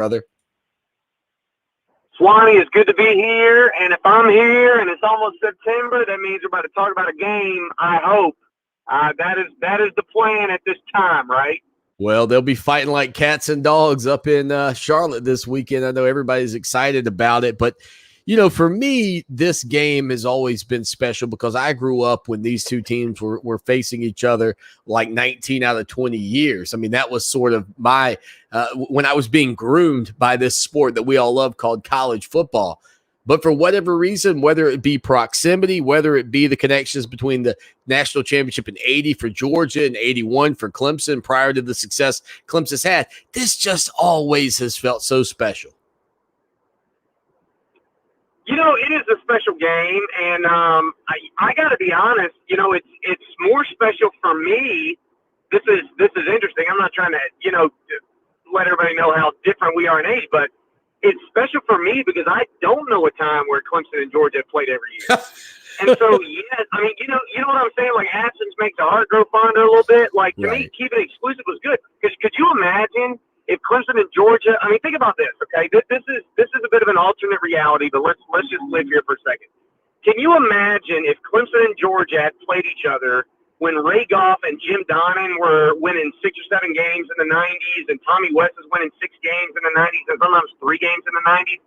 brother? Swanny, it's good to be here, and if I'm here and it's almost September, that means we're about to talk about a game, I hope. That is the plan at this time, right? Well, they'll be fighting like cats and dogs up in Charlotte this weekend. I know everybody's excited about it, but for me, this game has always been special because I grew up when these two teams were facing each other like 19 out of 20 years. I mean, that was sort of my when I was being groomed by this sport that we all love called college football. But for whatever reason, whether it be proximity, whether it be the connections between the national championship in 80 for Georgia and 81 for Clemson prior to the success Clemson's had, this just always has felt so special. It is a special game, and I got to be honest. It's more special for me. This is interesting. I'm not trying to let everybody know how different we are in age, but it's special for me because I don't know a time where Clemson and Georgia have played every year. And so, yes, I mean, you know what I'm saying? Like, absence makes the heart grow fonder a little bit. Like, to me, keeping it exclusive was good. Because could you imagine if Clemson and Georgia? I mean, think about this, okay? This is a bit of an alternate reality, but let's just live here for a second. Can you imagine if Clemson and Georgia had played each other when Ray Goff and Jim Donnan were winning 6 or 7 games in the 90s and Tommy West was winning 6 games in the 90s and sometimes 3 games in the 90s?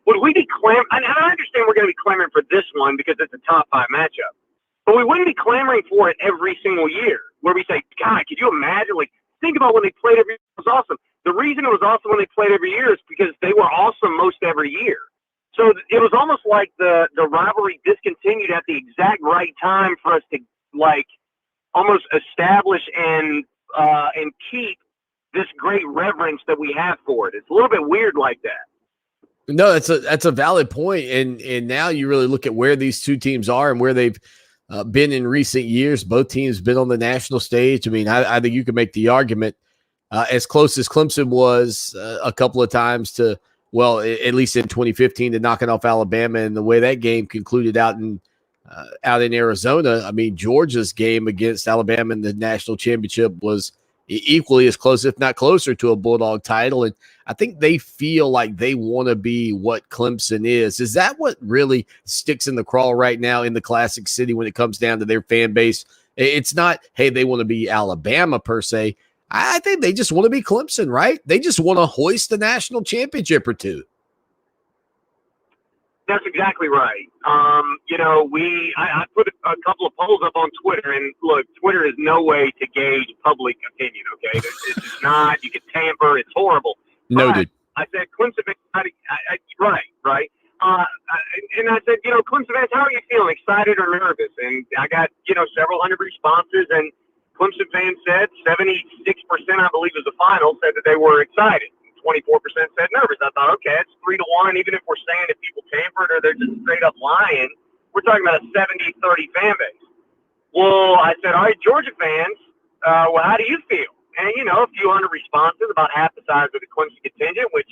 Would we be clamoring? And I understand we're going to be clamoring for this one because it's a top 5 matchup. But we wouldn't be clamoring for it every single year where we say, God, could you imagine? Like, think about when they played every year. It was awesome. The reason it was awesome when they played every year is because they were awesome most every year. So it was almost like the rivalry discontinued at the exact right time for us to, like, almost establish and keep this great reverence that we have for it. It's a little bit weird like that. No, that's a valid point. And now you really look at where these two teams are and where they've been in recent years. Both teams been on the national stage. I mean, I think you could make the argument as close as Clemson was a couple of times to, well, at least in 2015 to knocking off Alabama and the way that game concluded out in Arizona. I mean, Georgia's game against Alabama in the national championship was equally as close, if not closer, to a Bulldog title. And I think they feel like they want to be what Clemson is. Is that what really sticks in the craw right now in the Classic City when it comes down to their fan base? It's not, hey, they want to be Alabama per se. I think they just want to be Clemson, right? They just want to hoist the national championship or two. That's exactly right. I put a couple of polls up on Twitter, and look, Twitter is no way to gauge public opinion, okay? It's just not. You can tamper. It's horrible. Noted. I said, Clemson fans, right. And I said, Clemson fans, how are you feeling? Excited or nervous? And I got, several hundred responses, and Clemson fans said 76%, I believe was the final, said that they were excited. 24% said nervous. I thought, okay, it's 3-1. Even if we're saying that people tampered or they're just straight up lying, we're talking about a 70-30 fan base. Well, I said, all right, Georgia fans, well, how do you feel? And, a few hundred responses, about half the size of the Clemson contingent, which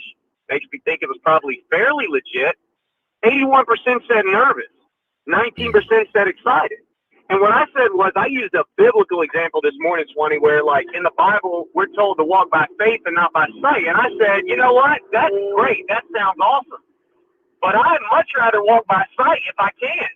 makes me think it was probably fairly legit. 81% said nervous. 19% said excited. And what I said was, I used a biblical example this morning, Swanee, where, like, in the Bible, we're told to walk by faith and not by sight. And I said, you know what? That's great. That sounds awesome. But I'd much rather walk by sight if I can.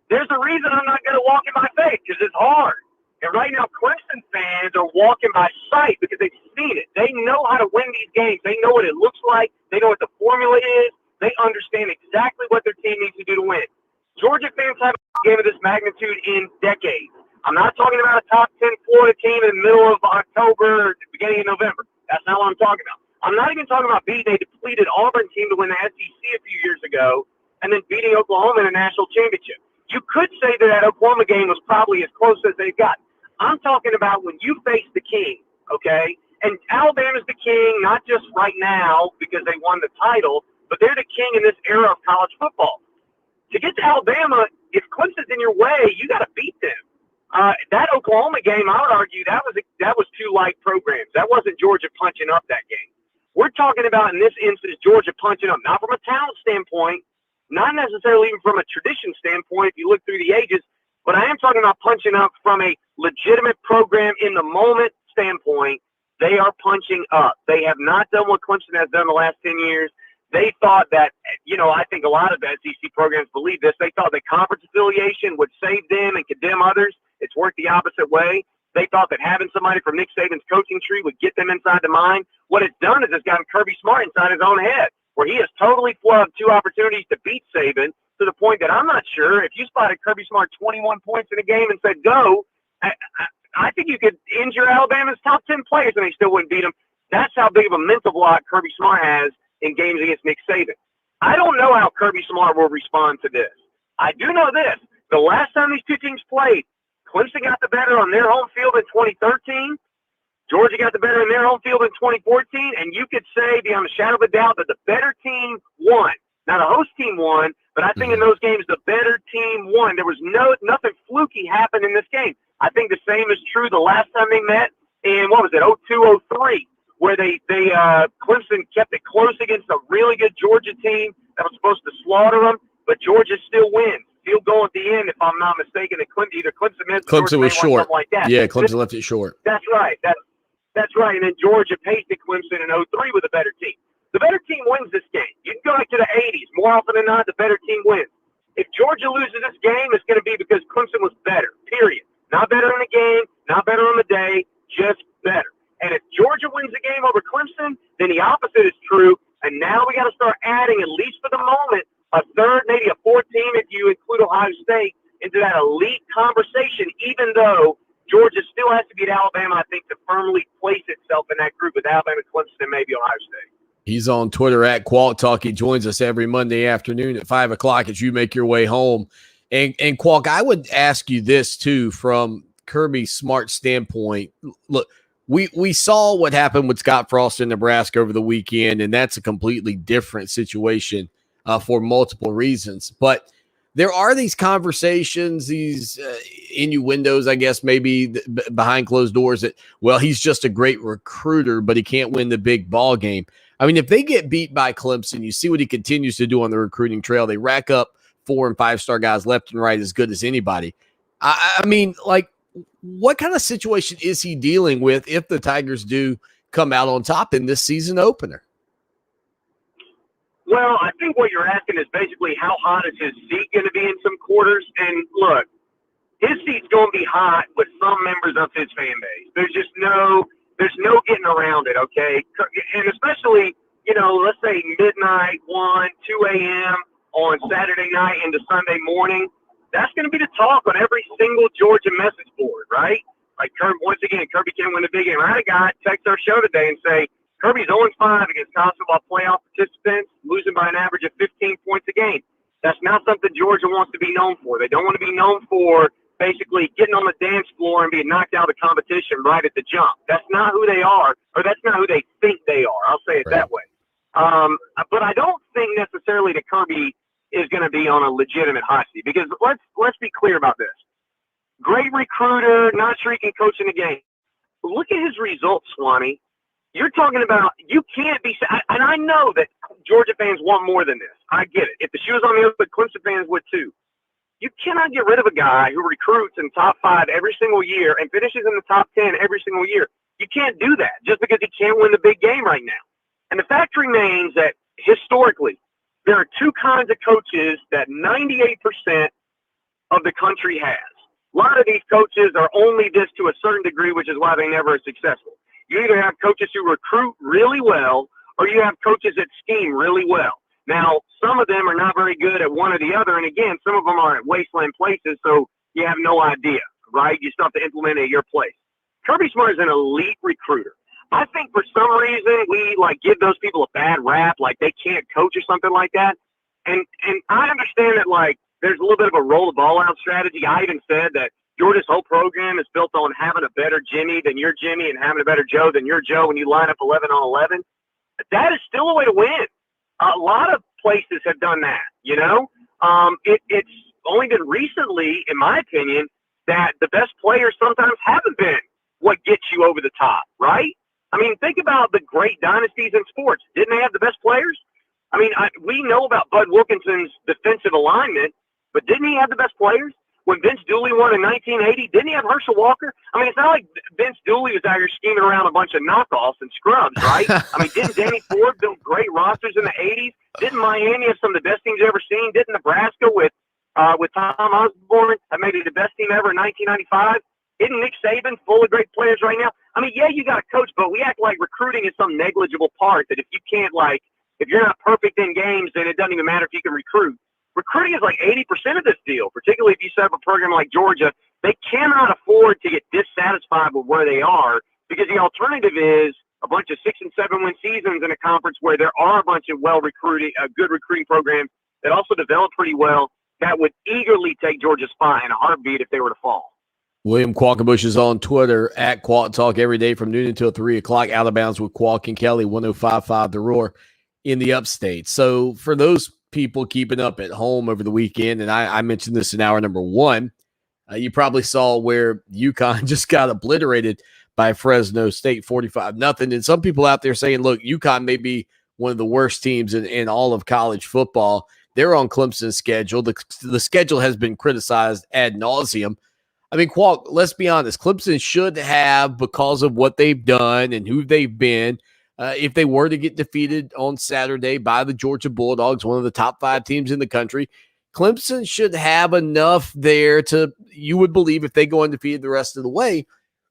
There's a reason I'm not going to walk in by faith, because it's hard. And right now, Clemson fans are walking by sight because they've seen it. They know how to win these games. They know what it looks like. They know what the formula is. They understand exactly what their team needs to do to win. Georgia fans haven't a game of this magnitude in decades. I'm not talking about a top 10 Florida team in the middle of October or the beginning of November. That's not what I'm talking about. I'm not even talking about beating a depleted Auburn team to win the SEC a few years ago and then beating Oklahoma in a national championship. You could say that Oklahoma game was probably as close as they've got. I'm talking about when you face the king, okay? And Alabama's the king, not just right now because they won the title, but they're the king in this era of college football. To get to Alabama, if Clemson's in your way, you got to beat them. That Oklahoma game, I would argue, that was two light programs. That wasn't Georgia punching up that game. We're talking about, in this instance, Georgia punching up, not from a talent standpoint, not necessarily even from a tradition standpoint if you look through the ages, but I am talking about punching up from a legitimate program in the moment standpoint They are punching up. They have not done what Clemson has done the last 10 years. They thought that, I think a lot of SEC programs believe this. They thought that conference affiliation would save them and condemn others. It's worked the opposite way. They thought that having somebody from Nick Saban's coaching tree would get them inside the mind. What it's done is it's gotten Kirby Smart inside his own head, where he has totally flubbed 2 opportunities to beat Saban to the point that I'm not sure if you spotted Kirby Smart 21 points in a game and said, go, I think you could injure Alabama's top 10 players and they still wouldn't beat them. That's how big of a mental block Kirby Smart has in games against Nick Saban. I don't know how Kirby Smart will respond to this. I do know this. The last time these two teams played, Clemson got the better on their home field in 2013. Georgia got the better in their home field in 2014. And you could say, beyond a shadow of a doubt, that the better team won. Now, the host team won, but I think in those games, the better team won. There was nothing fluky happened in this game. I think the same is true the last time they met in, 02-03, where Clemson kept it close against a really good Georgia team that was supposed to slaughter them, but Georgia still wins. Field goal at the end, if I'm not mistaken, either Clemson missed or Clemson was short. Like that. Yeah, Clemson left it short. That's right. That's right. And then Georgia pasted Clemson in 03 with a better team. The better team wins this game. You can go back to the 80s. More often than not, the better team wins. If Georgia loses this game, it's going to be because Clemson was better, period. Not better in the game, not better on the day, just better. And if Georgia wins the game over Clemson, then the opposite is true. And now we got to start adding, at least for the moment, a third, maybe a fourth team, if you include Ohio State, into that elite conversation, even though Georgia still has to beat Alabama, I think, to firmly place itself in that group with Alabama, Clemson, and maybe Ohio State. He's on Twitter at Qualt Talk. He joins us every Monday afternoon at 5 o'clock as you make your way home. And Qualk, I would ask you this, too, from Kirby Smart's standpoint. Look, we saw what happened with Scott Frost in Nebraska over the weekend, and that's a completely different situation for multiple reasons. But there are these conversations, these innuendos, I guess, maybe behind closed doors that, well, he's just a great recruiter, but he can't win the big ball game. I mean, if they get beat by Clemson, you see what he continues to do on the recruiting trail. They rack up 4- and 5-star guys left and right as good as anybody. I mean, like, what kind of situation is he dealing with if the Tigers do come out on top in this season opener? Well, I think what you're asking is basically how hot is his seat going to be in some quarters. And look, his seat's going to be hot with some members of his fan base. There's no getting around it, okay? And especially, let's say midnight, 1, 2 a.m. on Saturday night into Sunday morning. That's going to be the talk on every single Georgia message board, right? Like, once again, Kirby can't win the big game. I had a guy text our show today and say, Kirby's 0-5 against college football playoff participants, losing by an average of 15 points a game. That's not something Georgia wants to be known for. They don't want to be known for basically getting on the dance floor and being knocked out of the competition right at the jump. That's not who they are, or that's not who they think they are. I'll say it that way. But I don't think necessarily that Kirby is going to be on a legitimate hot seat, because let's be clear about this. Great recruiter, not sure he can coach in the game. Look at his results, Swanny. You're talking about, you can't be, and I know that Georgia fans want more than this. I get it. If the shoe was on the other foot, Clemson fans would too. You cannot get rid of a guy who recruits in top 5 every single year and finishes in the top 10 every single year. You can't do that just because he can't win the big game right now. And the fact remains that historically, there are 2 kinds of coaches that 98% of the country has. A lot of these coaches are only this to a certain degree, which is why they never are successful. You either have coaches who recruit really well, or you have coaches that scheme really well. Now, some of them are not very good at one or the other, and again, some of them are at wasteland places, so you have no idea, right? You still have to implement it at your place. Kirby Smart is an elite recruiter. I think for some reason we give those people a bad rap, like they can't coach or something like that. And I understand that there's a little bit of a roll the ball out strategy. I even said that Georgia's whole program is built on having a better Jimmy than your Jimmy and having a better Joe than your Joe when you line up 11 on 11. That is still a way to win. A lot of places have done that, It's only been recently, in my opinion, that the best players sometimes haven't been what gets you over the top, right? I mean, think about the great dynasties in sports. Didn't they have the best players? I mean, we know about Bud Wilkinson's defensive alignment, but didn't he have the best players? when Vince Dooley won in 1980, didn't he have Herschel Walker? I mean, it's not like Vince Dooley was out here scheming around a bunch of knockoffs and scrubs, right? I mean, didn't Danny Ford build great rosters in the 80s? Didn't Miami have some of the best teams you've ever seen? Didn't Nebraska with Tom Osborne have maybe the best team ever in 1995? Isn't Nick Saban full of great players right now? I mean, yeah, you got a coach, but we act like recruiting is some negligible part that if you can't, like, if you're not perfect in games, then it doesn't even matter if you can recruit. Recruiting is like 80% of this deal, particularly if you set up a program like Georgia. They cannot afford to get dissatisfied with where they are, because the alternative is a bunch of 6 and 7 win seasons in a conference where there are a bunch of good recruiting programs that also develop pretty well that would eagerly take Georgia's spot in a heartbeat if they were to fall. William Qualkinbush is on Twitter at Qualk Talk every day from noon until 3 o'clock. Out of bounds with Qualk and Kelly, 105.5 The Roar in the upstate. So for those people keeping up at home over the weekend, and I mentioned this in hour number 1, you probably saw where UConn just got obliterated by Fresno State 45-0. And some people out there saying, look, UConn may be one of the worst teams in all of college football. They're on Clemson's schedule. The schedule has been criticized ad nauseum. I mean, Qualk, let's be honest. Clemson should have, because of what they've done and who they've been, if they were to get defeated on Saturday by the Georgia Bulldogs, one of the top 5 teams in the country, Clemson should have enough there to, you would believe, if they go undefeated the rest of the way,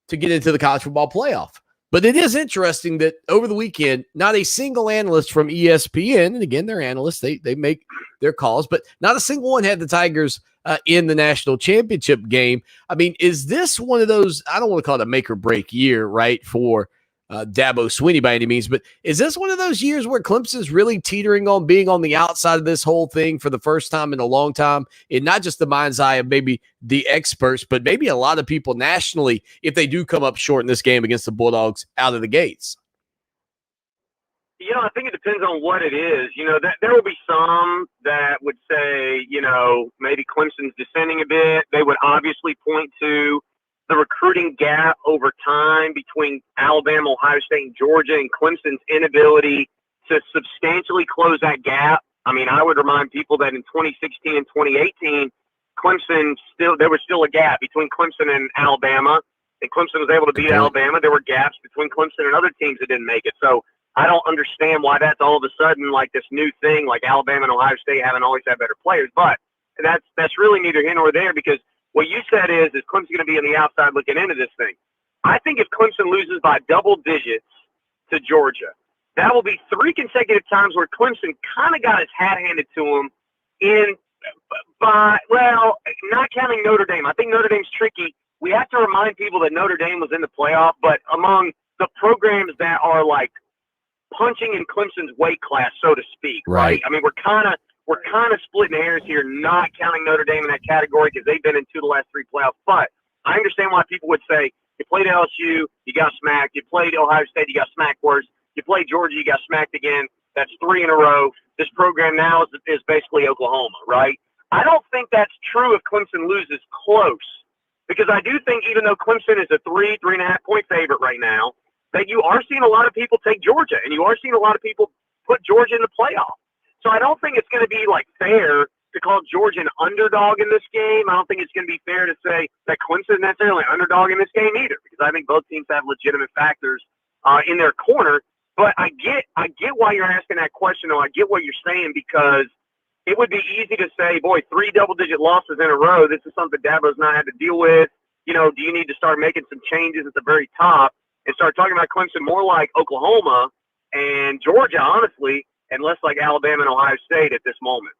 to get into the college football playoff. But it is interesting that over the weekend, not a single analyst from ESPN, and again, they're analysts, they make their calls, but not a single one had the Tigers in the national championship game. I mean, is this one of those, I don't want to call it a make or break year, right, for Dabo Swinney by any means, but is this one of those years where Clemson's really teetering on being on the outside of this whole thing for the first time in a long time, in not just the mind's eye of maybe the experts, but maybe a lot of people nationally, if they do come up short in this game against the Bulldogs out of the gates? You know, I think it depends on what it is. You know, there will be some that would say, you know, maybe Clemson's descending a bit. They would obviously point to the recruiting gap over time between Alabama, Ohio State, and Georgia, and Clemson's inability to substantially close that gap. I mean, I would remind people that in 2016 and 2018, there was still a gap between Clemson and Alabama, and Clemson was able to beat Alabama. There were gaps between Clemson and other teams that didn't make it. So I don't understand why that's all of a sudden like this new thing, like Alabama and Ohio State haven't always had better players. But that's really neither here nor there, because what you said is Clemson going to be on the outside looking into this thing? I think if Clemson loses by double digits to Georgia, that will be 3 consecutive times where Clemson kind of got his hat handed to him not counting Notre Dame. I think Notre Dame's tricky. We have to remind people that Notre Dame was in the playoff, but among the programs that are like punching in Clemson's weight class, so to speak, right? I mean, we're kind of splitting hairs here, not counting Notre Dame in that category because they've been in 2 of the last 3 playoffs. But I understand why people would say, you played LSU, you got smacked. You played Ohio State, you got smacked worse. You played Georgia, you got smacked again. That's 3 in a row. This program now is basically Oklahoma, right? I don't think that's true if Clemson loses close, because I do think even though Clemson is a 3.5 point favorite right now, that you are seeing a lot of people take Georgia, and you are seeing a lot of people put Georgia in the playoff. So I don't think it's going to be like fair to call Georgia an underdog in this game. I don't think it's going to be fair to say that Clemson is necessarily an underdog in this game either, because I think both teams have legitimate factors in their corner. But I get why you're asking that question, though. I get what you're saying, because it would be easy to say, boy, 3 double-digit losses in a row. This is something Dabo's not had to deal with. You know, do you need to start making some changes at the very top and start talking about Clemson more like Oklahoma and Georgia, honestly, and less like Alabama and Ohio State at this moment?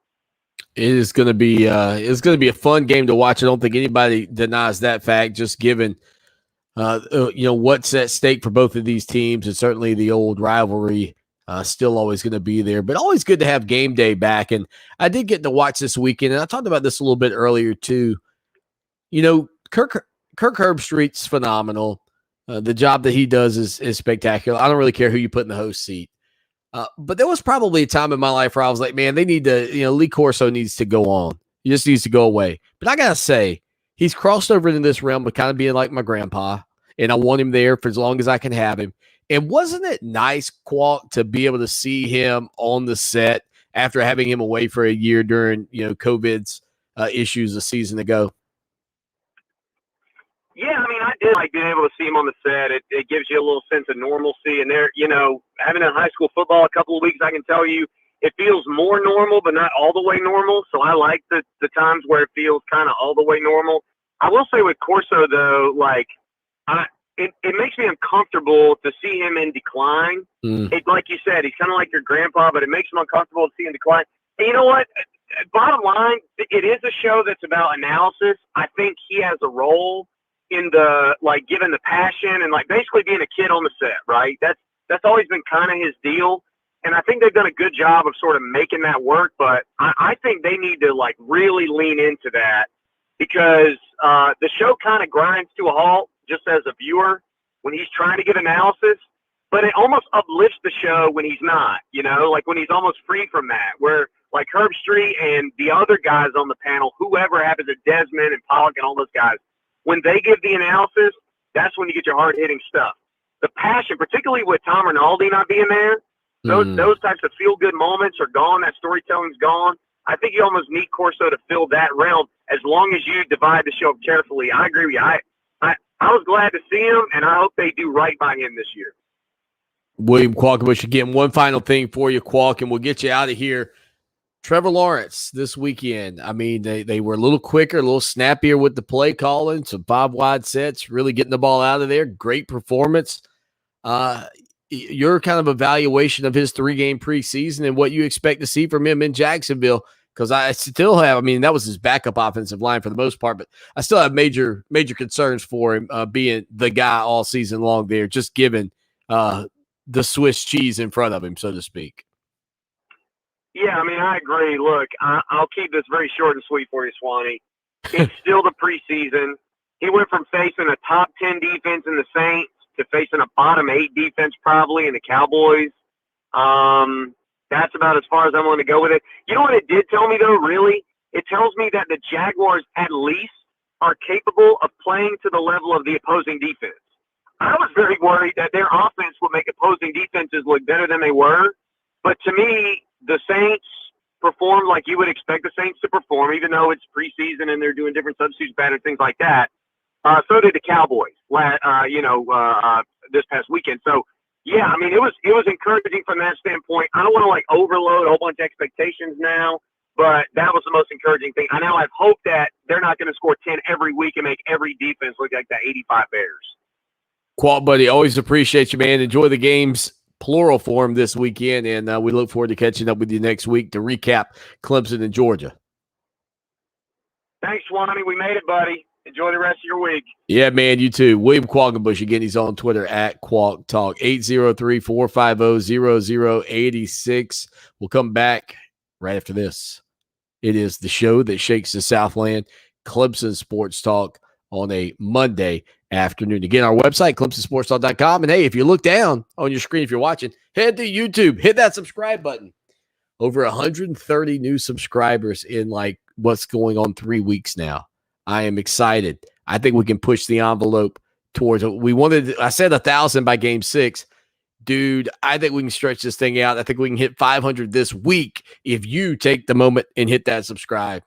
It is going to be a fun game to watch. I don't think anybody denies that fact, just given what's at stake for both of these teams, and certainly the old rivalry still always going to be there. But always good to have game day back. And I did get to watch this weekend, and I talked about this a little bit earlier too. You know, Kirk Herbstreit's phenomenal. The job that he does is spectacular. I don't really care who you put in the host seat. But there was probably a time in my life where I was like, man, they need to, Lee Corso needs to go on. He just needs to go away. But I got to say, he's crossed over into this realm of kind of being like my grandpa, and I want him there for as long as I can have him. And wasn't it nice, Qualk, to be able to see him on the set after having him away for a year during, COVID's issues a season ago? did like being able to see him on the set. It gives you a little sense of normalcy. And there, having a high school football a couple of weeks, I can tell you it feels more normal, but not all the way normal. So I like the times where it feels kind of all the way normal. I will say with Corso though, like it makes me uncomfortable to see him in decline. It, like you said, he's kind of like your grandpa, but it makes him uncomfortable to see him decline. And you know what? Bottom line, it is a show that's about analysis. I think he has a role in the, like, giving the passion and, like, basically being a kid on the set, right? That's always been kind of his deal. And I think they've done a good job of sort of making that work. But I think they need to, like, really lean into that because the show kind of grinds to a halt just as a viewer when he's trying to give analysis. But it almost uplifts the show when he's not, like when he's almost free from that, where like Herb Street and the other guys on the panel, whoever happens to Desmond and Pollock and all those guys, when they give the analysis, that's when you get your hard-hitting stuff. The passion, particularly with Tom Rinaldi not being there, those types of feel-good moments are gone. That storytelling's gone. I think you almost need Corso to fill that realm as long as you divide the show carefully. I agree with you. I was glad to see him, and I hope they do right by him this year. William Qualkinbush, again, one final thing for you, Qualk, and we'll get you out of here. Trevor Lawrence this weekend. I mean, they were a little quicker, a little snappier with the play calling, some five wide sets, really getting the ball out of there. Great performance. Your kind of evaluation of his 3-game preseason and what you expect to see from him in Jacksonville, because I still have, I mean, that was his backup offensive line for the most part, but I still have major concerns for him being the guy all season long there, just given the Swiss cheese in front of him, so to speak. Yeah, I mean, I agree. Look, I'll keep this very short and sweet for you, Swanny. It's still the preseason. He went from facing a top 10 defense in the Saints to facing a bottom 8 defense probably in the Cowboys. That's about as far as I'm going to go with it. You know what it did tell me, though, really? It tells me that the Jaguars at least are capable of playing to the level of the opposing defense. I was very worried that their offense would make opposing defenses look better than they were. But to me, the Saints performed like you would expect the Saints to perform, even though it's preseason and they're doing different substitutes, patterns, things like that. So did the Cowboys, this past weekend. So, yeah, I mean, it was encouraging from that standpoint. I don't want to, like, overload a whole bunch of expectations now, but that was the most encouraging thing. I now have hope that they're not going to score 10 every week and make every defense look like that 85 Bears. Qual, buddy, always appreciate you, man. Enjoy the games, plural form, this weekend, and we look forward to catching up with you next week to recap Clemson and Georgia. Thanks, Swanee. We made it, buddy. Enjoy the rest of your week. Yeah, man, you too. William Qualkinbush, again, he's on Twitter at Qualk Talk, 803-450-0086. We'll come back right after this. It is the show that shakes the Southland, Clemson Sports Talk, on a Monday afternoon. Again, our website, clemsonsportstalk.com. And hey, if you look down on your screen, if you're watching, head to YouTube, hit that subscribe button. Over 130 new subscribers in like what's going on 3 weeks now. I am excited. I think we can push the envelope towards it. I said 1,000 by game 6. Dude, I think we can stretch this thing out. I think we can hit 500 this week if you take the moment and hit that subscribe.